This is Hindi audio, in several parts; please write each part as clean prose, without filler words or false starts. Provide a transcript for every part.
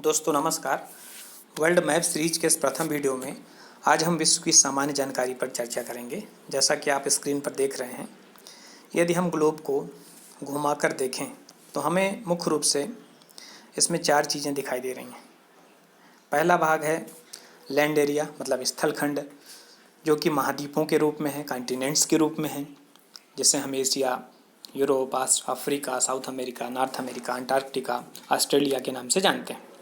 दोस्तों नमस्कार। वर्ल्ड मैप सीरीज के इस प्रथम वीडियो में आज हम विश्व की सामान्य जानकारी पर चर्चा करेंगे। जैसा कि आप स्क्रीन पर देख रहे हैं, यदि हम ग्लोब को घुमाकर देखें तो हमें मुख्य रूप से इसमें चार चीज़ें दिखाई दे रही हैं। पहला भाग है लैंड एरिया, मतलब स्थलखंड, जो कि महाद्वीपों के रूप में है, कॉन्टिनेंट्स के रूप में है, जिसे हम Asia, Europe, Africa, south America, north America, Antarctica, Australia के नाम से जानते हैं।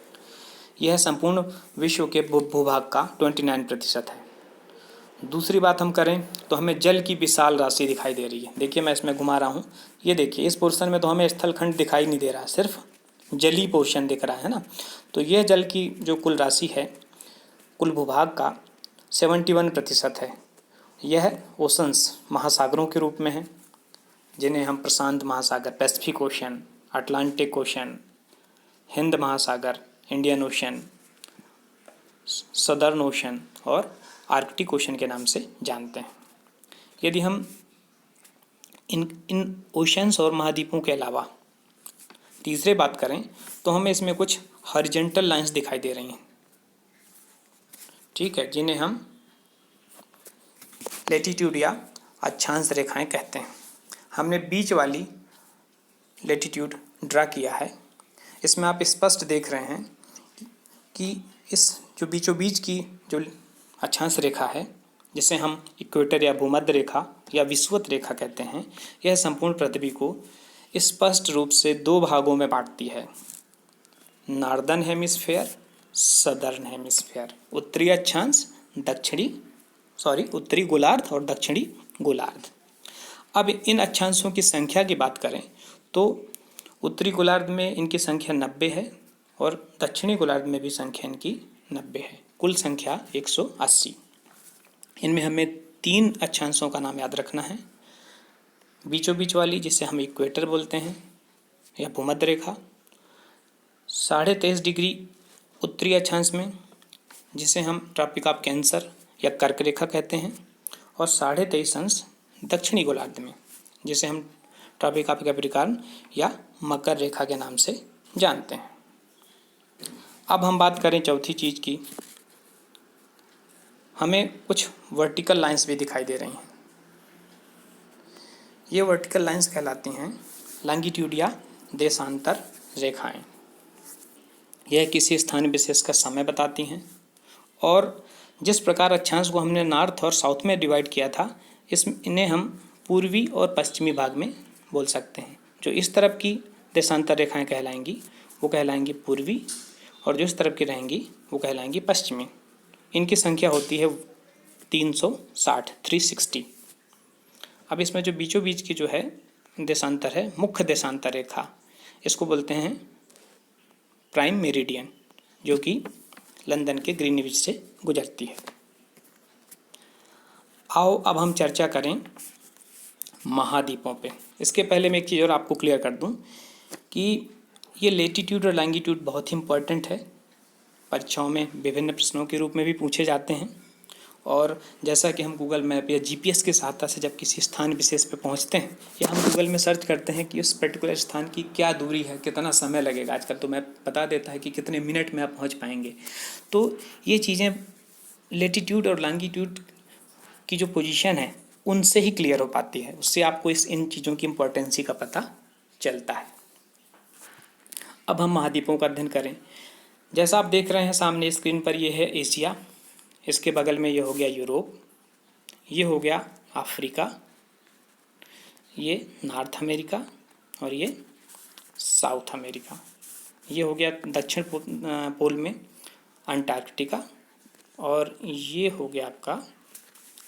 यह संपूर्ण विश्व के भूभाग का 29% है। दूसरी बात हम करें तो हमें जल की विशाल राशि दिखाई दे रही है। देखिए मैं इसमें घुमा रहा हूँ, ये देखिए इस पोर्शन में तो हमें स्थलखंड दिखाई नहीं दे रहा, सिर्फ जलीय पोर्शन दिख रहा है ना। तो यह जल की जो कुल राशि है, कुल भूभाग का 71% है। यह ओशंस, महासागरों के रूप में है, जिन्हें हम प्रशांत महासागर, Pacific ocean, Atlantic ocean, Hind महासागर, इंडियन ओशन, सदर्न ओशन और आर्कटिक ओशन के नाम से जानते हैं। यदि हम इन ओशंस और महाद्वीपों के अलावा तीसरे बात करें तो हमें इसमें कुछ हॉरिजॉन्टल लाइंस दिखाई दे रही हैं, ठीक है, जिन्हें हम लैटिट्यूड या अक्षांश रेखाएं कहते हैं। हमने बीच वाली लैटिट्यूड ड्रा किया है। इसमें आप स्पष्ट देख रहे हैं कि इस जो बीचों बीच की जो अक्षांश रेखा है, जिसे हम इक्वेटर या भूमध्य रेखा या विषुवत रेखा कहते हैं, यह संपूर्ण पृथ्वी को स्पष्ट रूप से दो भागों में बांटती है, नॉर्दर्न हेमिस्फेयर, सदर्न हेमिस्फेयर। उत्तरी अक्षांश, उत्तरी गोलार्ध और दक्षिणी गोलार्ध। अब इन अक्षांशों की संख्या की बात करें तो उत्तरी गोलार्ध में इनकी संख्या 90 है और दक्षिणी गोलार्ध में भी संख्या इनकी 90 है। कुल संख्या 180। इनमें हमें 3 अक्षांशों का नाम याद रखना है। बीचों बीच वाली, जिसे हम इक्वेटर बोलते हैं या भूमध्य रेखा, 23.5 डिग्री उत्तरी अक्षांश में, जिसे हम ट्रॉपिक ऑफ कैंसर या कर्क रेखा कहते हैं, और 23.5 अंश दक्षिणी गोलार्ध में, जिसे हम ट्रॉपिक ऑफ कैप्रिकॉर्न या मकर रेखा के नाम से जानते हैं। अब हम बात करें चौथी चीज़ की, हमें कुछ वर्टिकल लाइंस भी दिखाई दे रही हैं। ये वर्टिकल लाइंस कहलाती हैं लॉन्गिट्यूड या देशांतर रेखाएं। यह किसी स्थान विशेष का समय बताती हैं, और जिस प्रकार अक्षांश को हमने नॉर्थ और साउथ में डिवाइड किया था, इन्हें हम पूर्वी और पश्चिमी भाग में बोल सकते हैं। जो इस तरफ की देशांतर रेखाएं कहलाएंगी वो कहलाएंगी पूर्वी, और जो इस तरफ की रहेंगी वो कहलाएंगी पश्चिमी। इनकी संख्या होती है 360। अब इसमें जो बीचों बीच की जो है देशांतर है, मुख्य देशांतर रेखा, इसको बोलते हैं प्राइम मेरिडियन, जो कि लंदन के ग्रीनविच से गुजरती है। आओ अब हम चर्चा करें महाद्वीपों पे। इसके पहले मैं एक चीज़ और आपको क्लियर कर दूं कि ये लैटिट्यूड और लॉन्गिट्यूड बहुत ही इम्पोर्टेंट है। परीक्षाओं में विभिन्न प्रश्नों के रूप में भी पूछे जाते हैं, और जैसा कि हम गूगल मैप या जीपीएस की सहायता से जब किसी स्थान विशेष पे पहुंचते हैं, या हम गूगल में सर्च करते हैं कि उस पर्टिकुलर स्थान की क्या दूरी है, कितना समय लगेगा, आजकल तो मैप बता देता है कि कितने मिनट में आप पहुँच पाएंगे। तो ये चीज़ें लैटिट्यूड और लॉन्गिट्यूड की जो पोजीशन है उनसे ही क्लियर हो पाती है, उससे आपको इन चीज़ों की इम्पोर्टेंसी का पता चलता है। अब हम महाद्वीपों का अध्ययन करें। जैसा आप देख रहे हैं सामने स्क्रीन पर, ये है एशिया, इसके बगल में ये हो गया यूरोप, ये हो गया अफ्रीका, ये नॉर्थ अमेरिका, और ये साउथ अमेरिका, ये हो गया दक्षिण पोल में अंटार्कटिका, और ये हो गया आपका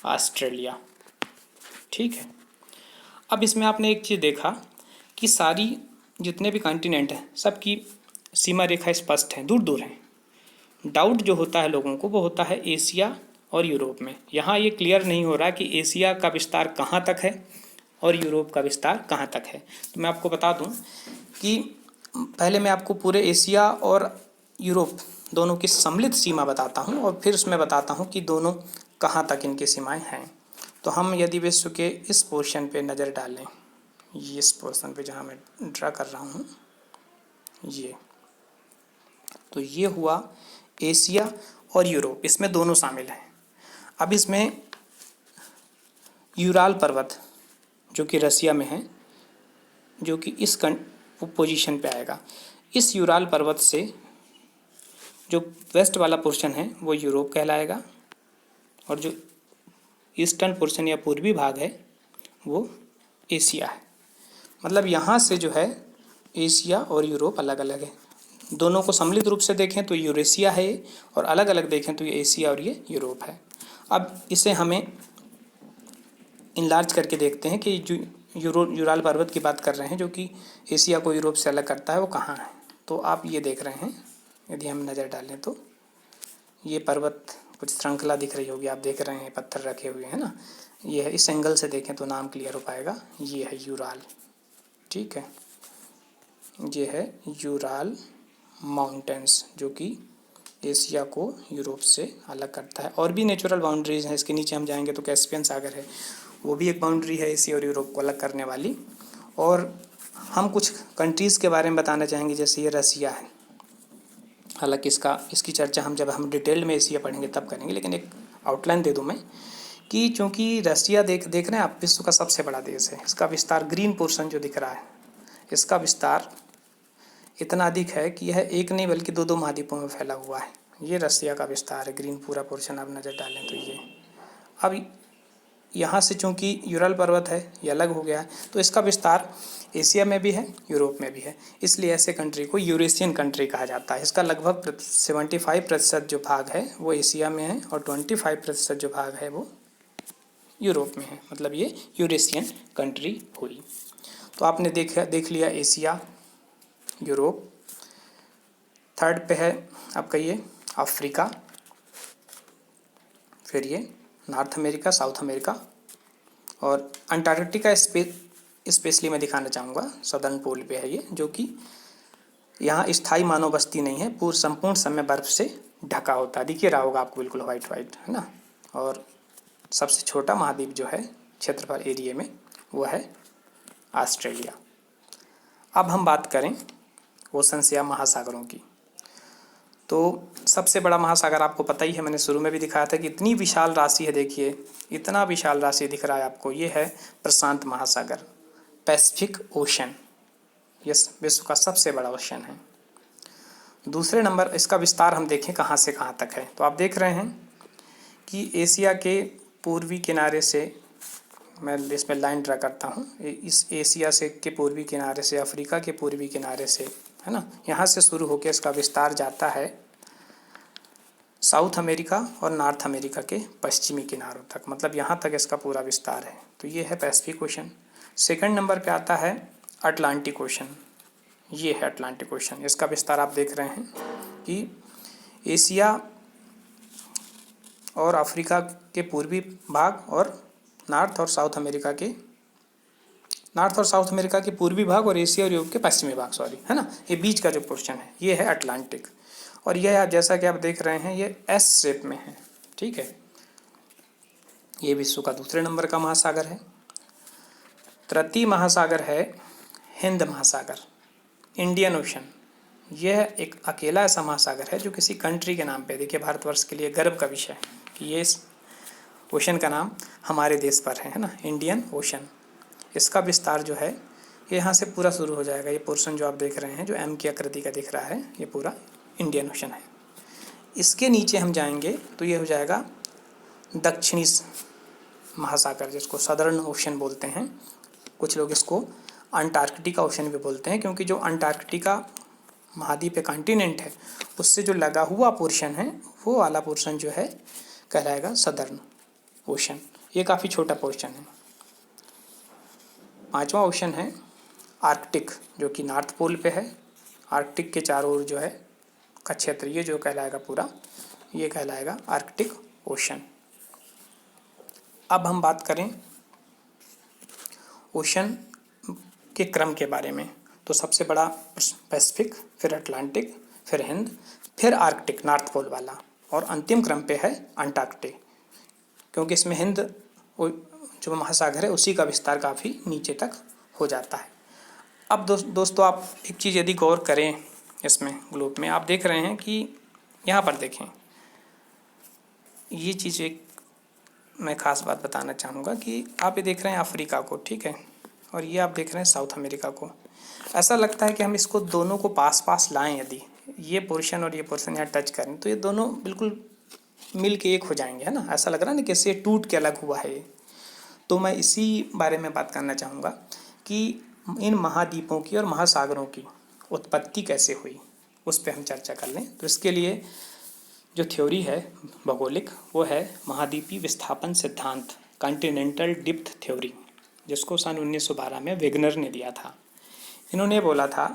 ऑस्ट्रेलिया, ठीक है। अब इसमें आपने एक चीज़ देखा कि सारी जितने भी कॉन्टिनेंट हैं सबकी सीमा रेखा स्पष्ट है, दूर दूर हैं। डाउट जो होता है लोगों को वो होता है एशिया और यूरोप में। यहाँ ये क्लियर नहीं हो रहा कि एशिया का विस्तार कहाँ तक है और यूरोप का विस्तार कहाँ तक है। तो मैं आपको बता दूँ कि पहले मैं आपको पूरे एशिया और यूरोप दोनों की सम्मिलित सीमा बताता हूँ, और फिर उसमें बताता हूँ कि दोनों कहाँ तक इनकी सीमाएं हैं। तो हम यदि विश्व के इस पोर्शन पे नज़र डालें, ये इस पोर्शन पे जहाँ मैं ड्रा कर रहा हूँ, ये तो ये हुआ एशिया और यूरोप, इसमें दोनों शामिल हैं। अब इसमें यूराल पर्वत जो कि रसिया में है, जो कि इस पोजीशन पे आएगा। इस यूराल पर्वत से जो वेस्ट वाला पोर्शन है वो यूरोप कहलाएगा, और जो ईस्टर्न पोर्शन या पूर्वी भाग है वो एशिया है। मतलब यहाँ से जो है एशिया और यूरोप अलग अलग है। दोनों को सम्मिलित रूप से देखें तो यूरेशिया है, और अलग अलग देखें तो ये एशिया और ये यूरोप है। अब इसे हमें इनलार्ज करके देखते हैं कि जो यूराल पर्वत की बात कर रहे हैं जो कि एशिया को यूरोप से अलग करता है, वो कहाँ है। तो आप ये देख रहे हैं, यदि हम नज़र डालें तो ये पर्वत कुछ श्रृंखला दिख रही होगी, आप देख रहे हैं पत्थर रखे हुए हैं ना, ये है। इस एंगल से देखें तो नाम क्लियर हो पाएगा। ये है यूराल, ठीक है, ये है यूराल माउंटेन्स जो कि एशिया को यूरोप से अलग करता है। और भी नेचुरल बाउंड्रीज हैं, इसके नीचे हम जाएंगे तो कैस्पियन सागर है, वो भी एक बाउंड्री है एशिया और यूरोप को अलग करने वाली। और हम कुछ कंट्रीज़ के बारे में बताना चाहेंगे, जैसे ये रसिया है। हालांकि इसकी चर्चा हम जब हम डिटेल में एशिया पढ़ेंगे तब करेंगे, लेकिन एक आउटलाइन दे दूं मैं कि चूँकि रसिया देख रहे हैं आप, विश्व का सबसे बड़ा देश है। इसका विस्तार, ग्रीन पोर्शन जो दिख रहा है, इसका विस्तार इतना अधिक है कि यह एक नहीं बल्कि दो दो महाद्वीपों में फैला हुआ है। ये रसिया का विस्तार है, ग्रीन पूरा पोर्शन आप नज़र डालें तो ये। अब यहाँ से चूँकि यूराल पर्वत है ये अलग हो गया है, तो इसका विस्तार एशिया में भी है, यूरोप में भी है, इसलिए ऐसे कंट्री को यूरेशियन कंट्री कहा जाता है। इसका लगभग 75% जो भाग है वो एशिया में है, और 25% जो भाग है वो यूरोप में है। मतलब ये यूरेशियन कंट्री हुई। तो आपने देख लिया एशिया, यूरोप, थर्ड पे है आपका ये अफ्रीका, फिर ये नॉर्थ अमेरिका, साउथ अमेरिका, और अंटार्कटिका स्पेशली मैं दिखाना चाहूँगा, सदर्न पोल पे है ये, जो कि यहाँ स्थायी मानव बस्ती नहीं है, पूर्ण संपूर्ण समय बर्फ से ढका होता है। दिख रहा होगा आपको बिल्कुल वाइट वाइट, है ना। और सबसे छोटा महाद्वीप जो है क्षेत्रफल एरिया में वो है ऑस्ट्रेलिया। अब हम बात करें ओशंस या महासागरों की, तो सबसे बड़ा महासागर आपको पता ही है, मैंने शुरू में भी दिखाया था कि इतनी विशाल राशि है। देखिए इतना विशाल राशि दिख रहा है आपको, ये है प्रशांत महासागर, पैसिफिक ओशन। ये विश्व का सबसे बड़ा ओशन है। दूसरे नंबर इसका विस्तार हम देखें कहाँ से कहाँ तक है, तो आप देख रहे हैं कि एशिया के पूर्वी किनारे से, मैं इसमें लाइन ड्रा करता हूँ, इस एशिया से के पूर्वी किनारे से, अफ्रीका के पूर्वी किनारे से, है ना, यहाँ से शुरू होकर इसका विस्तार जाता है साउथ अमेरिका और नॉर्थ अमेरिका के पश्चिमी किनारों तक। मतलब यहाँ तक इसका पूरा विस्तार है। तो ये है पैसिफिक ओशन। सेकंड नंबर पे आता है अटलांटिक ओशन। ये है अटलांटिक ओशन, इसका विस्तार आप देख रहे हैं कि एशिया और अफ्रीका के पूर्वी भाग और नॉर्थ और साउथ अमेरिका के पूर्वी भाग और एशिया और यूरोप के पश्चिमी भाग, सॉरी, है ना, ये बीच का जो पोर्शन है ये है अटलांटिक। और यह आप जैसा कि आप देख रहे हैं ये एस शेप में है, ठीक है। ये विश्व का दूसरे नंबर का महासागर है। तृतीय महासागर है हिंद महासागर, इंडियन ओशन। यह एक अकेला ऐसा महासागर है जो किसी कंट्री के नाम पे, देखिए भारतवर्ष के लिए गर्व का विषय है कि ये ओशन का नाम हमारे देश पर है ना, इंडियन ओशन। इसका विस्तार जो है ये यहाँ से पूरा शुरू हो जाएगा। ये पोर्शन जो आप देख रहे हैं जो एम की आकृति का दिख रहा है, ये पूरा इंडियन ओशन है। इसके नीचे हम जाएंगे तो ये हो जाएगा दक्षिणी महासागर, जिसको सदर्न ओशन बोलते हैं। कुछ लोग इसको अंटार्कटिका ओशन भी बोलते हैं, क्योंकि जो अंटार्कटिका महाद्वीप कॉन्टिनेंट है उससे जो लगा हुआ पोर्शन है वो वाला पोर्शन जो है कहलाएगा सदर्न ओशन। ये काफ़ी छोटा पोर्शन है। पांचवा ओशन है आर्कटिक, जो कि नॉर्थ पोल पे है। आर्कटिक के चारों ओर जो है का क्षेत्र, ये जो कहलाएगा पूरा, ये कहलाएगा आर्कटिक ओशन। अब हम बात करें ओशन के क्रम के बारे में, तो सबसे बड़ा पैसिफिक, फिर अटलांटिक, फिर हिंद, फिर आर्कटिक नॉर्थ पोल वाला, और अंतिम क्रम पे है अंटार्कटिक, क्योंकि इसमें हिंद जो महासागर है उसी का विस्तार काफ़ी नीचे तक हो जाता है। अब दोस्तों आप एक चीज़ यदि गौर करें, इसमें ग्लोब में आप देख रहे हैं कि यहाँ पर देखें, ये चीज़ एक मैं ख़ास बात बताना चाहूँगा कि आप ये देख रहे हैं अफ्रीका को, ठीक है, और ये आप देख रहे हैं साउथ अमेरिका को। ऐसा लगता है कि हम इसको दोनों को पास पास लाएं, यदि ये पोर्शन और ये पोर्शन यहाँ टच करें तो ये दोनों बिल्कुल मिल के एक हो जाएंगे, है ना। ऐसा लग रहा है ना कैसे टूट के अलग हुआ है ये। तो मैं इसी बारे में बात करना चाहूँगा कि इन महाद्वीपों की और महासागरों की उत्पत्ति कैसे हुई, उस पर हम चर्चा कर लें। तो इसके लिए जो थ्योरी है भौगोलिक, वो है महाद्वीपीय विस्थापन सिद्धांत, कॉन्टिनेंटल डिप्थ थ्योरी, जिसको सन 1912 में वेगनर ने दिया था। इन्होंने बोला था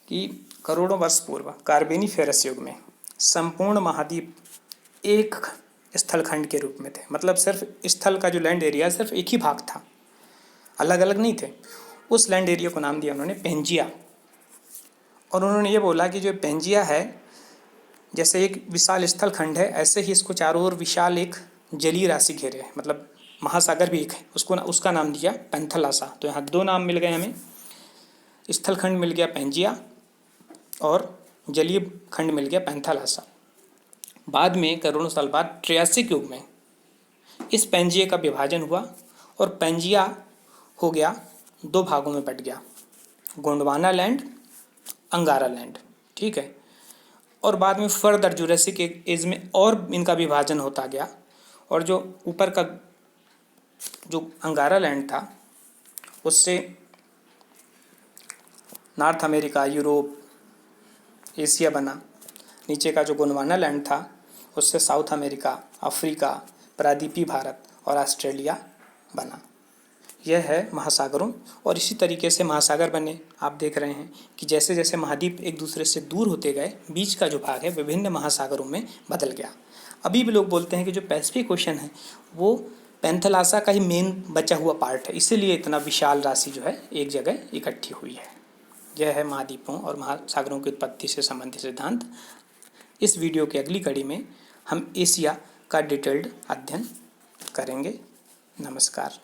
कि करोड़ों वर्ष पूर्व कार्बेनिफेरस युग में संपूर्ण महाद्वीप एक स्थलखंड के रूप में थे। मतलब सिर्फ स्थल का जो लैंड एरिया सिर्फ एक ही भाग था, अलग अलग नहीं थे। उस लैंड एरिया को नाम दिया उन्होंने पेंजिया। और उन्होंने ये बोला कि जो पेंजिया है, जैसे एक विशाल स्थल खंड है, ऐसे ही इसको चारों ओर विशाल एक जलीय राशि घेरे है, मतलब महासागर भी एक है। उसका नाम दिया पैंथलासा। तो यहाँ दो नाम मिल गए हमें, स्थल खंड मिल गया पेंजिया और जलीय खंड मिल गया पैंथलासा। बाद में करोड़ों साल बाद ट्रियासिक युग में इस पेंजिया का विभाजन हुआ और पेंजिया हो गया दो भागों में बट गया, गोंडवाना लैंड, अंगारा लैंड, ठीक है। और बाद में फर्दर जुरासिक एज में और इनका विभाजन होता गया और जो ऊपर का जो अंगारा लैंड था उससे नॉर्थ अमेरिका, यूरोप, एशिया बना। नीचे का जो गोंडवाना लैंड था उससे साउथ अमेरिका, अफ्रीका, प्रायद्वीपीय भारत और ऑस्ट्रेलिया बना। यह है महासागरों। और इसी तरीके से महासागर बने। आप देख रहे हैं कि जैसे जैसे महाद्वीप एक दूसरे से दूर होते गए, बीच का जो भाग है विभिन्न महासागरों में बदल गया। अभी भी लोग बोलते हैं कि जो पैसिफिक ओशन है वो पैंथलासा का ही मेन बचा हुआ पार्ट है, इसीलिए इतना विशाल राशि जो है एक जगह इकट्ठी हुई है। यह है महाद्वीपों और महासागरों की उत्पत्ति से संबंधित सिद्धांत। इस वीडियो की अगली कड़ी में हम एशिया का डिटेल्ड अध्ययन करेंगे। नमस्कार।